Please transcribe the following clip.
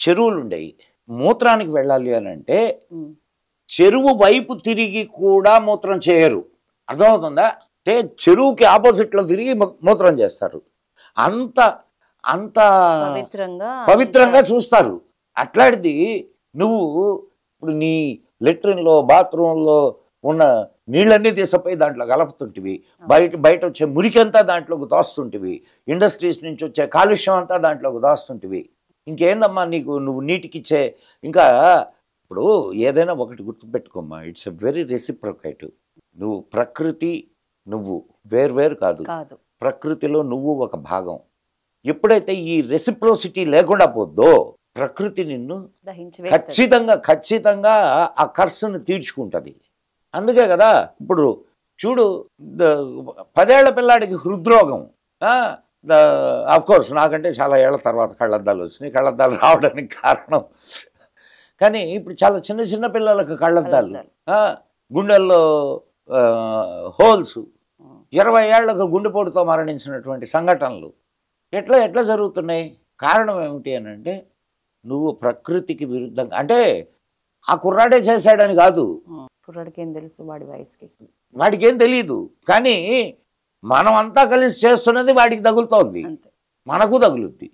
చెరువులు ఉండేవి. మూత్రానికి వెళ్ళాలి అని అంటే చెరువు వైపు తిరిగి కూడా మూత్రం చేయరు. అర్థమవుతుందా? అంటే చెరువుకి ఆపోజిట్లో తిరిగి మూత్రం చేస్తారు. అంత అంత పవిత్రంగా చూస్తారు. అట్లాంటిది నువ్వు ఇప్పుడు నీ లెట్రిన్లో బాత్రూంలో ఉన్న నీళ్ళన్నీ తీసపోయి దాంట్లో కలుపుతుంటివి, బయట వచ్చే మురికంతా దాంట్లోకి దోస్తుంటివి, ఇండస్ట్రీస్ నుంచి వచ్చే కాలుష్యం అంతా దాంట్లోకి దోస్తుంటివి. ఇంకేందమ్మా నీకు నువ్వు నీటికిచ్చే? ఇంకా ఇప్పుడు ఏదైనా ఒకటి గుర్తుపెట్టుకోమ్మా, ఇట్స్ ఎ వెరీ రెసిప్రొకేటివ్. నువ్వు ప్రకృతి నువ్వు వేరు కాదు. ప్రకృతిలో నువ్వు ఒక భాగం. ఎప్పుడైతే ఈ రెసిప్రోసిటీ లేకుండా పోద్దో ప్రకృతి నిన్ను ఖచ్చితంగా ఆ ఖర్చును తీర్చుకుంటుంది. అందుకే కదా ఇప్పుడు చూడు, 10 ఏళ్ల పిల్లాడికి హృద్రోగం. కోర్స్ నాకంటే చాలా ఏళ్ల తర్వాత కళ్ళద్దాలు వచ్చినాయి. కళ్ళద్దాలు రావడానికి కారణం కానీ ఇప్పుడు చాలా చిన్న పిల్లలకు కళ్ళద్దాలు, గుండెల్లో హోల్స్, 20 ఏళ్లకు గుండెపోటుతో మరణించినటువంటి సంఘటనలు ఎట్లా జరుగుతున్నాయి? కారణం ఏమిటి అని అంటే నువ్వు ప్రకృతికి విరుద్ధంగా, అంటే ఆ కుర్రాడే చేశాడని కాదు, కుర్రాడికి ఏం తెలుసు, వాడి వయసుకి వాడికి ఏం తెలియదు. కానీ మనం అంతా కలిసి చేస్తున్నది వాడికి తగులుతోంది, మనకు తగులుద్ది.